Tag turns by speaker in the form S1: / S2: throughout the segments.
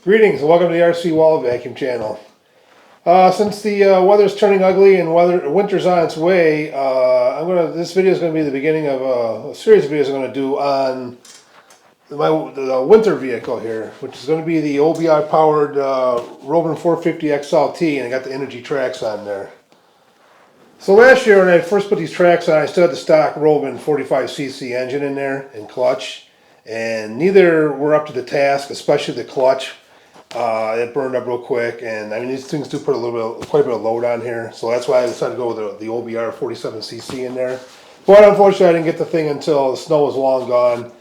S1: Greetings and welcome to the RC Wall Vacuum channel. Since the weather's turning ugly and winter's on its way, this video is going to be the beginning of a series of videos I'm going to do on the winter vehicle here, which is going to be the OBR Powered Rovan 450 XLT, and I got the energy tracks on there. So last year when I first put these tracks on, I still had the stock Rovan 45cc engine in there and clutch, and neither were up to the task, especially the clutch. It burned up real quick, and I mean these things do put quite a bit of load on here, so that's why I decided to go with the OBR 47cc in there. But unfortunately, I didn't get the thing until the snow was long gone,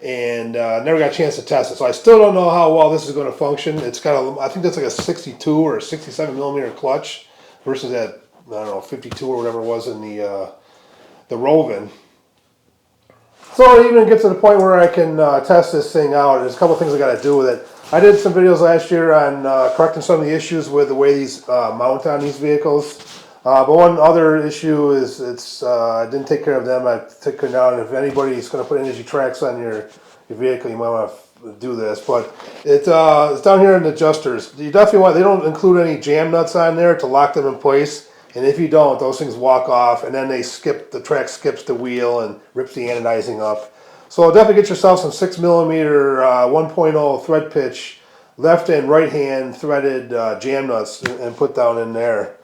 S1: and never got a chance to test it. So I still don't know how well this is going to function. It's got I think that's like a 62 or a 67 millimeter clutch versus that, I don't know, 52 or whatever it was in the Rovan. So it even gets to the point where I can test this thing out. There's a couple things I got to do with it. I did some videos last year on correcting some of the issues with the way these mount on these vehicles. But one other issue is I didn't take care of them. I took care of them. If anybody's going to put energy tracks on your vehicle, you might want to do this. But it's down here in the adjusters. You definitely want. They don't include any jam nuts on there to lock them in place. And if you don't, those things walk off, and then the track skips the wheel and rips the anodizing up. So definitely get yourself some 6mm 1.0 thread pitch, left and right hand threaded jam nuts and put down in there.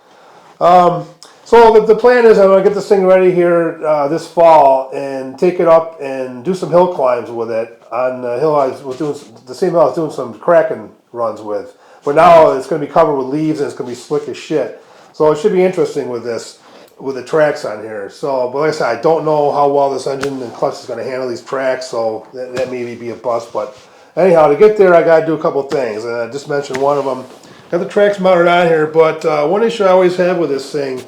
S1: So the plan is I'm going to get this thing ready here this fall and take it up and do some hill climbs with it on the hill I was doing, the same hill I was doing some cracking runs with. But now it's going to be covered with leaves and it's going to be slick as shit. So it should be interesting with this, with the tracks on here. So, but like I said, I don't know how well this engine and clutch is going to handle these tracks, so that may be a bust. But anyhow, to get there, I got to do a couple things. And I just mentioned one of them. Got the tracks mounted on here, but one issue I always have with this thing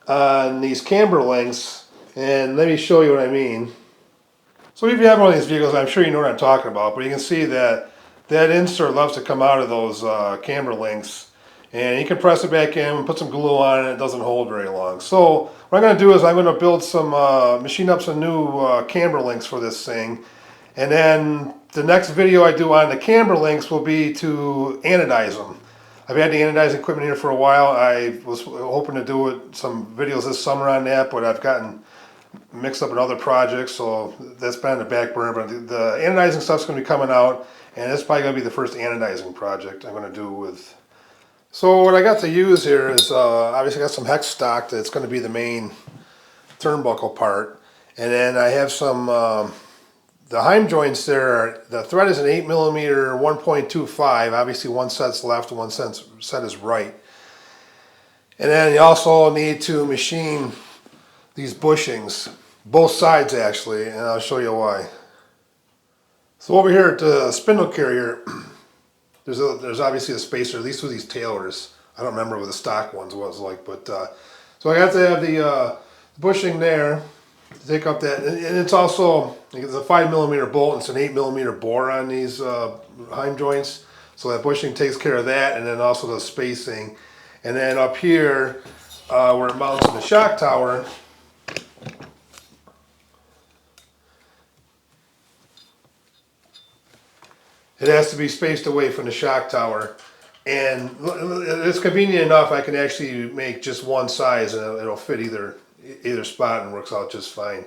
S1: on these camber links, and let me show you what I mean. So if you have one of these vehicles, I'm sure you know what I'm talking about, but you can see that insert loves to come out of those camber links. And you can press it back in, put some glue on it, it doesn't hold very long. So what I'm going to do is I'm going to build some, machine up some new camber links for this thing. And then the next video I do on the camber links will be to anodize them. I've had the anodizing equipment here for a while. I was hoping to do some videos this summer on that, but I've gotten mixed up in other projects, so that's been on the back burner. But the anodizing stuff's going to be coming out, and it's probably going to be the first anodizing project I'm going to do with. So what I got to use here is obviously I got some hex stock that's going to be the main turnbuckle part, and then I have some the heim joints there. The thread is an 8mm 1.25. Obviously one set's left and one set is right. And then you also need to machine these bushings, both sides actually, and I'll show you why. So over here at the spindle carrier, there's obviously a spacer, at least with these tailors. I don't remember what the stock ones was like, but so I got to have the bushing there to take up that, and it's also, it's a 5mm bolt and it's an 8mm bore on these heim joints, so that bushing takes care of that, and then also the spacing. And then up here where it mounts in the shock tower, it has to be spaced away from the shock tower, and it's convenient enough. I can actually make just one size, and it'll fit either spot and works out just fine. You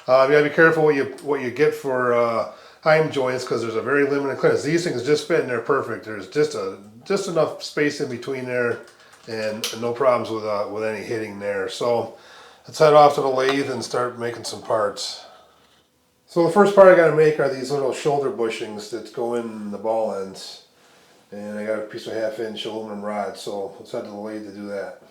S1: gotta be careful what you get for heim joints, because there's a very limited clearance. These things just fit in there perfect. There's just enough space in between there, and no problems with any hitting there. So let's head off to the lathe and start making some parts. So the first part I got to make are these little shoulder bushings that go in the ball ends, and I got a piece of 1/2" aluminum rod, so let's head to the lathe to do that.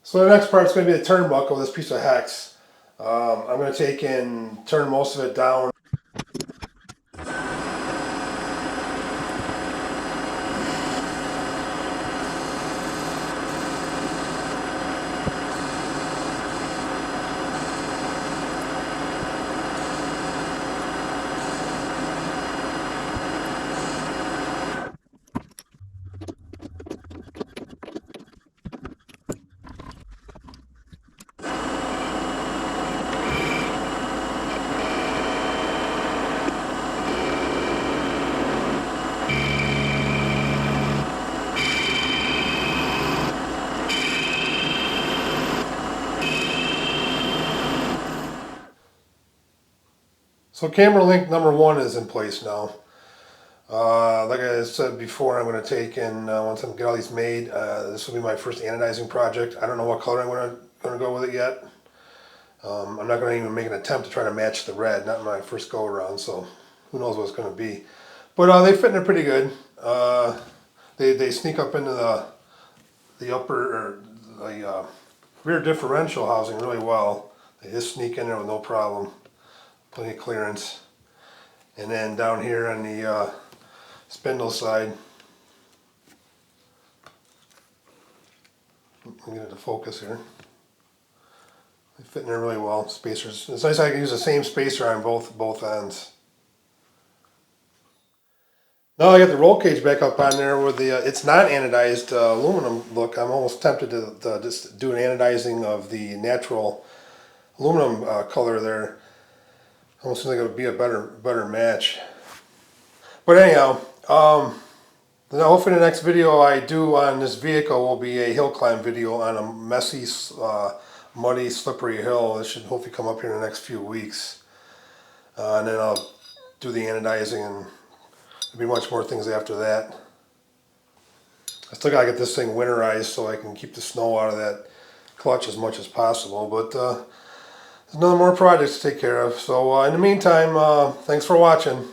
S1: So the next part is going to be the turnbuckle of this piece of hex. I'm going to take and turn most of it down. So camber link number 1 is in place now. Like I said before, I'm going to take and once I get all these made, this will be my first anodizing project. I don't know what color I'm going to go with it yet. I'm not going to even make an attempt to try to match the red, not my first go around, so who knows what it's going to be. But they fit in there pretty good. They sneak up into the upper, or the rear differential housing really well. They just sneak in there with no problem. Plenty of clearance. And then down here on the spindle side, let me get it to focus here. They fit in there really well. Spacers. It's nice I can use the same spacer on both ends. Now I got the roll cage back up on there with the it's not anodized aluminum look. I'm almost tempted to just do an anodizing of the natural aluminum color there. Almost seems like it would be a better match. But anyhow, hopefully the next video I do on this vehicle will be a hill climb video on a messy, muddy, slippery hill. This should hopefully come up here in the next few weeks. And then I'll do the anodizing, and there'll be much more things after that. I still gotta get this thing winterized so I can keep the snow out of that clutch as much as possible. But there's no more projects to take care of. So in the meantime, thanks for watching.